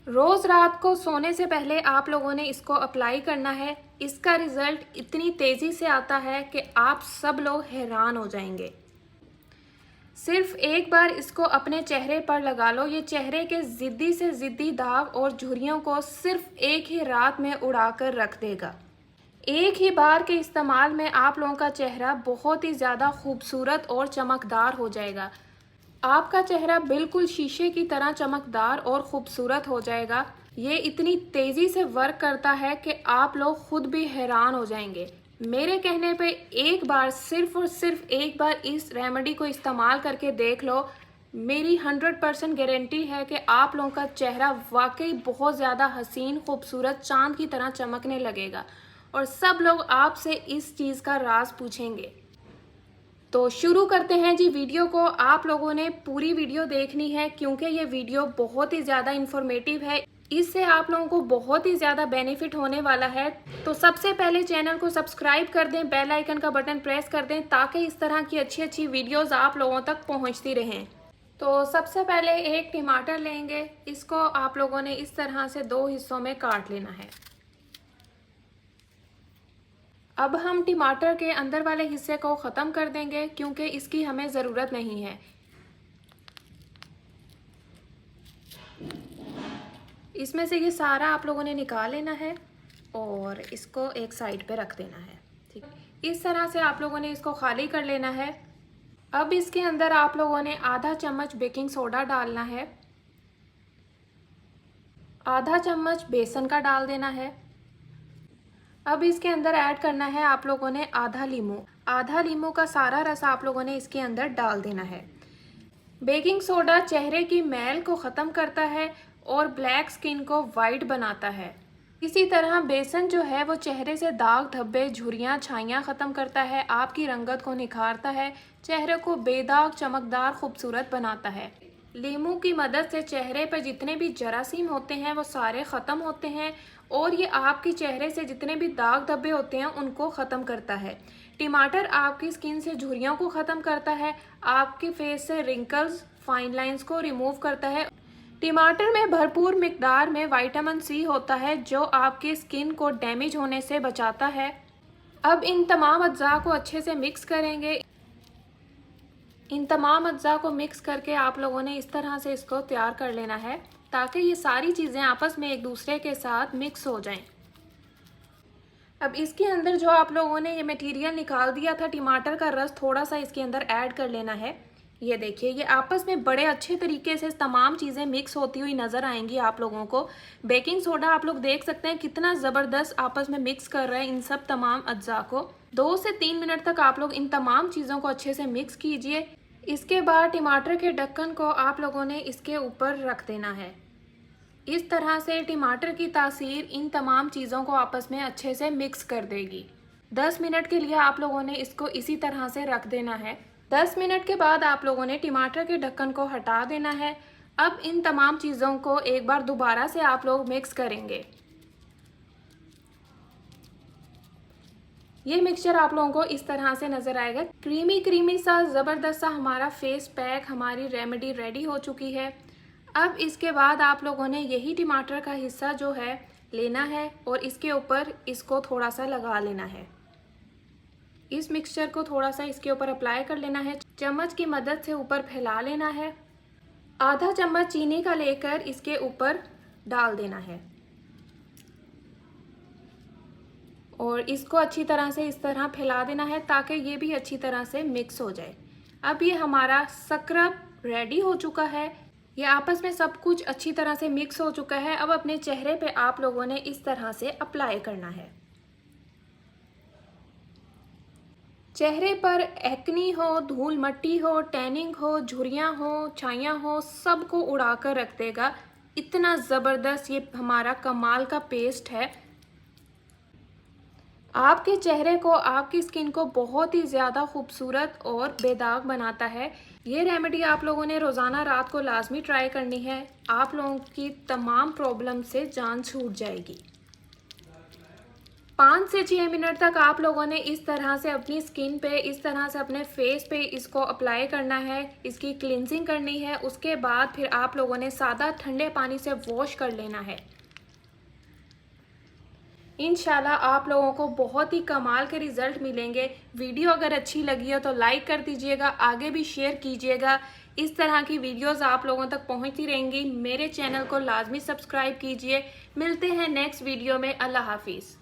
रोज़ रात को सोने से पहले आप लोगों ने इसको अप्लाई करना है। इसका रिज़ल्ट इतनी तेज़ी से आता है कि आप सब लोग हैरान हो जाएंगे। सिर्फ एक बार इसको अपने चेहरे पर लगा लो, ये चेहरे के ज़िद्दी से ज़िद्दी दाग और झुर्रियों को सिर्फ एक ही रात में उड़ा कर रख देगा। एक ही बार के इस्तेमाल में आप लोगों का चेहरा बहुत ही ज़्यादा खूबसूरत और चमकदार हो जाएगा। आपका चेहरा बिल्कुल शीशे की तरह चमकदार और ख़ूबसूरत हो जाएगा। ये इतनी तेज़ी से वर्क करता है कि आप लोग खुद भी हैरान हो जाएंगे। मेरे कहने पे एक बार, सिर्फ और सिर्फ एक बार इस रेमेडी को इस्तेमाल करके देख लो। मेरी 100% गारंटी है कि आप लोगों का चेहरा वाकई बहुत ज़्यादा हसीन, खूबसूरत, चाँद की तरह चमकने लगेगा और सब लोग आपसे इस चीज़ का राज पूछेंगे। तो शुरू करते हैं जी वीडियो को। आप लोगों ने पूरी वीडियो देखनी है क्योंकि ये वीडियो बहुत ही ज़्यादा इन्फॉर्मेटिव है। इससे आप लोगों को बहुत ही ज़्यादा बेनिफिट होने वाला है। तो सबसे पहले चैनल को सब्सक्राइब कर दें, बेल आइकन का बटन प्रेस कर दें ताकि इस तरह की अच्छी अच्छी वीडियोज़ आप लोगों तक पहुँचती रहें। तो सबसे पहले एक टमाटर लेंगे। इसको आप लोगों ने इस तरह से 2 हिस्सों में काट लेना है। अब हम टमाटर के अंदर वाले हिस्से को ख़त्म कर देंगे क्योंकि इसकी हमें ज़रूरत नहीं है। इसमें से ये सारा आप लोगों ने निकाल लेना है और इसको एक साइड पे रख देना है। ठीक, इस तरह से आप लोगों ने इसको खाली कर लेना है। अब इसके अंदर आप लोगों ने आधा चम्मच बेकिंग सोडा डालना है, आधा चम्मच बेसन का डाल देना है। अब इसके अंदर ऐड करना है आप लोगों ने आधा लीमू का सारा रस आप लोगों ने इसके अंदर डाल देना है। बेकिंग सोडा चेहरे की मैल को ख़त्म करता है और ब्लैक स्किन को वाइट बनाता है। इसी तरह बेसन जो है वो चेहरे से दाग धब्बे, झुर्रियाँ, छाइयाँ ख़त्म करता है, आपकी रंगत को निखारता है, चेहरे को बेदाग, चमकदार, खूबसूरत बनाता है। लीमू की मदद से चेहरे पर जितने भी जरासीम होते हैं वो सारे ख़त्म होते हैं और ये आपके चेहरे से जितने भी दाग धब्बे होते हैं उनको ख़त्म करता है। टमाटर आपकी स्किन से झुर्रियों को ख़त्म करता है, आपके फेस से रिंकल्स, फाइन लाइंस को रिमूव करता है। टमाटर में भरपूर मिकदार में विटामिन सी होता है जो आपकी स्किन को डैमेज होने से बचाता है। अब इन तमाम अज्जा को अच्छे से मिक्स करेंगे। इन तमाम अज्जा को मिक्स करके आप लोगों ने इस तरह से इसको तैयार कर लेना है ताकि ये सारी चीज़ें आपस में एक दूसरे के साथ मिक्स हो जाएं। अब इसके अंदर जो आप लोगों ने ये मटेरियल निकाल दिया था, टमाटर का रस थोड़ा सा इसके अंदर ऐड कर लेना है। ये देखिए, ये आपस में बड़े अच्छे तरीके से तमाम चीज़ें मिक्स होती हुई नज़र आएंगी आप लोगों को। बेकिंग सोडा आप लोग देख सकते हैं कितना ज़बरदस्त आपस में मिक्स कर रहे हैं इन सब तमाम अज्जा को। 2 से 3 मिनट तक आप लोग इन तमाम चीज़ों को अच्छे से मिक्स कीजिए। इसके बाद टमाटर के ढक्कन को आप लोगों ने इसके ऊपर रख देना है। इस तरह से टमाटर की तासीर इन तमाम चीज़ों को आपस में अच्छे से मिक्स कर देगी। 10 मिनट के लिए आप लोगों ने इसको इसी तरह से रख देना है। 10 मिनट के बाद आप लोगों ने टमाटर के ढक्कन को हटा देना है। अब इन तमाम चीज़ों को एक बार दोबारा से आप लोग मिक्स करेंगे। ये मिक्सचर आप लोगों को इस तरह से नज़र आएगा। क्रीमी क्रीमी सा ज़बरदस्त सा हमारा फेस पैक, हमारी रेमेडी रेडी हो चुकी है। अब इसके बाद आप लोगों ने यही टमाटर का हिस्सा जो है लेना है और इसके ऊपर इसको थोड़ा सा लगा लेना है। इस मिक्सचर को थोड़ा सा इसके ऊपर अप्लाई कर लेना है। चम्मच की मदद से ऊपर फैला लेना है। आधा चम्मच चीनी का लेकर इसके ऊपर डाल देना है और इसको अच्छी तरह से इस तरह फैला देना है ताकि ये भी अच्छी तरह से मिक्स हो जाए। अब ये हमारा स्क्रब रेडी हो चुका है। ये आपस में सब कुछ अच्छी तरह से मिक्स हो चुका है। अब अपने चेहरे पे आप लोगों ने इस तरह से अप्लाई करना है। चेहरे पर एक्नी हो, धूल मट्टी हो, टैनिंग हो, झुर्रियाँ हो, छाइयाँ हो, सबको उड़ा कर रख देगा। इतना ज़बरदस्त ये हमारा कमाल का पेस्ट है। आपके चेहरे को, आपकी स्किन को बहुत ही ज़्यादा खूबसूरत और बेदाग बनाता है। ये रेमेडी आप लोगों ने रोज़ाना रात को लाजमी ट्राई करनी है। आप लोगों की तमाम प्रॉब्लम से जान छूट जाएगी। 5 से 6 मिनट तक आप लोगों ने इस तरह से अपनी स्किन पे, इस तरह से अपने फेस पे इसको अप्लाई करना है, इसकी क्लिनजिंग करनी है। उसके बाद फिर आप लोगों ने सादा ठंडे पानी से वॉश कर लेना है। इंशाल्लाह आप लोगों को बहुत ही कमाल के रिजल्ट मिलेंगे। वीडियो अगर अच्छी लगी हो तो लाइक कर दीजिएगा, आगे भी शेयर कीजिएगा। इस तरह की वीडियोस आप लोगों तक पहुंचती रहेंगी। मेरे चैनल को लाजमी सब्सक्राइब कीजिए। मिलते हैं नेक्स्ट वीडियो में। अल्लाह हाफिज़।